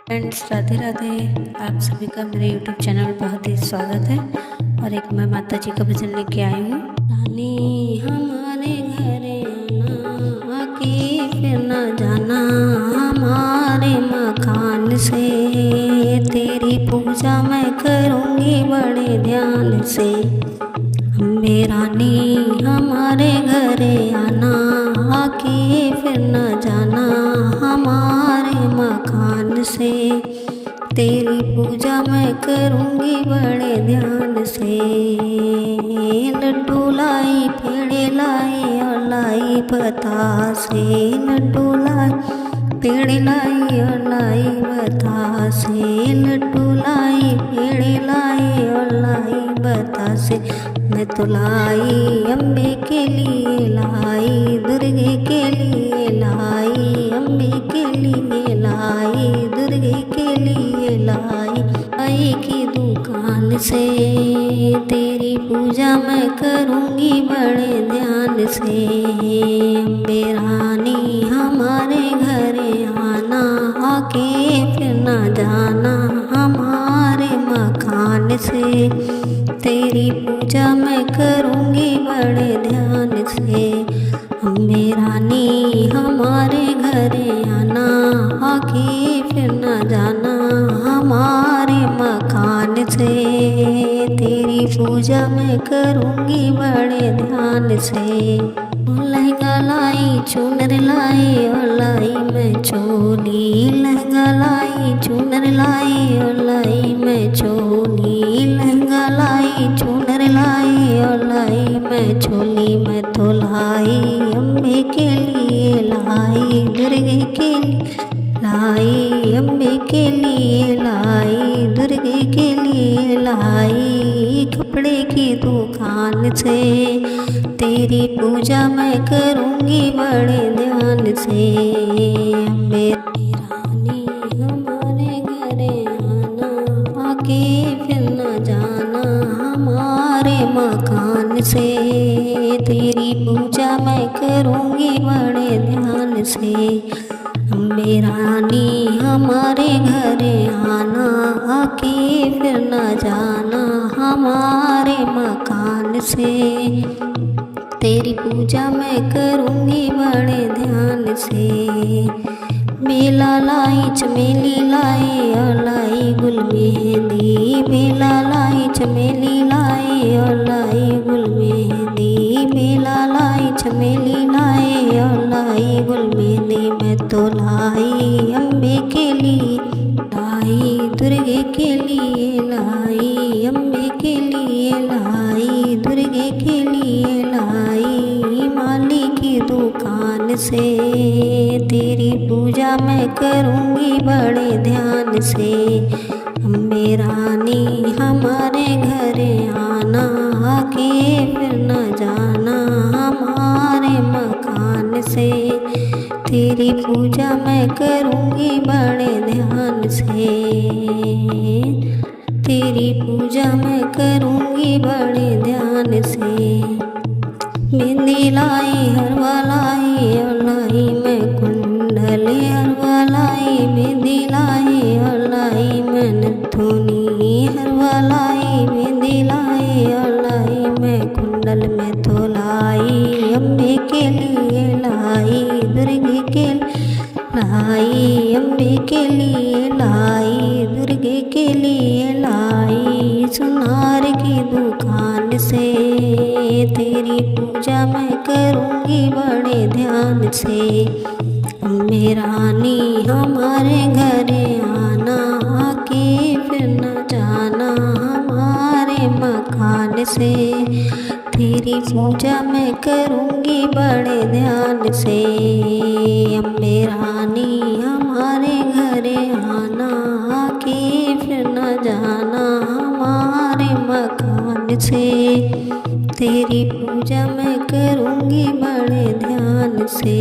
Friends, Radhe Radhe. आप सभी का मेरे यूट्यूब चैनल पर बहुत ही स्वागत है। और एक मैं माता जी का भजन लेके आई हूँ। रानी हमारे घरे आना, आके फिर न जाना हमारे मकान से। तेरी पूजा मैं करूँगी बड़े ध्यान से। अम्बे रानी हमारे घरे आना, आके फिर न जाना हमारे मकान से। तेरी पूजा मैं करूँगी बड़े ध्यान से। लड्डू लाई, पेड़े लाई और लाई बतासे। लड्डू लाई, पेड़े लाई और लाई बतासे। लड्डू लाई, पेड़े लाई और लाई बतासे। मैं तो लाई अम्बे के लिए लाई, दुर्गे के लिए लाई, अम्बे के लिए लाई, दुर्गे के लिए लाई। आई की दुकान से तेरी पूजा मैं करूँगी बड़े ध्यान से। अम्बे रानी हमारे घरे आना, आके फिर न जाना हमारे मकान से। तेरी पूजा मैं करूँगी बड़े ध्यान से। अम्बे रानी हमारे घरे आना, आके फिर न जाना हमारे मकान से। तेरी पूजा मैं करूँगी बड़े ध्यान से। लहंगा लाई, चुनर लाई और लाई मैं चोली। लहंगा लाई, चुनर लाई और लाई मैं चोली। लहंगा लाई, चुनर लाई और लाई मैं चोली। मैं तो लाई अम्बे के लिए लाई, दुर्गे के लिए लाई, अम्बे के लिए लाई, दुर्गे के लिए लाई। कपड़े की दुकान से तेरी पूजा मैं करूँगी बड़े ध्यान से। अम्बे रानी हमारे घरे आना, आके फिर न जाना हमारे मकान से। तेरी पूजा मैं करूँगी बड़े ध्यान से। अम्बे रानी हमारे घरे आना, आके फिर न जाना हमारे मकान से। तेरी पूजा मैं करूँगी बड़े ध्यान से। बेला लाई, चमेली लाई और लाई गुल मेहंदी। बेला लाई, चमेली लाई और लाई गुल मेहंदी। बेला लाई, चमेली लाई और लाई गुल मेहंदी। मैं तो लाई अम्बे के लिए लाई, दुर्गे के लिए लाई, अम्बे के लिए लाई, दुर्गे के लिए लाई। माली की दुकान से तेरी पूजा मैं करूँगी बड़े ध्यान से। अम्बे रानी हमारे घरे आना, आके फिर न जाना हमारे मकान से। तेरी पूजा मैं करूँगी बड़े ध्यान से। तेरी पूजा मैं करूँगी बड़े ध्यान से। मेहंदी लाई, हरवा लाई और लाई मैं कुंडल। हरवा लाई, मेहंदी लाई और लाई मैं नथुनी। हरवा लाई, मेहंदी लाई और लाई मैं कुंडल। मैं तो लाई अम्बे के लिए लाई, दुर्गे के लाई, अम्बे के लिए लाई, दुर्गे के लिए लाई। सुनार की दुकान से तेरी पूजा मैं करूँगी बड़े ध्यान से। अम्बे रानी हमारे घरे आना, आके फिर न जाना हमारे मकान से। तेरी पूजा मैं करूँगी बड़े ध्यान से। अम्बे रानी हमारे घरे आना, आके फिर न जाना हमारे मकान से। तेरी पूजा मैं करूँगी बड़े ध्यान से।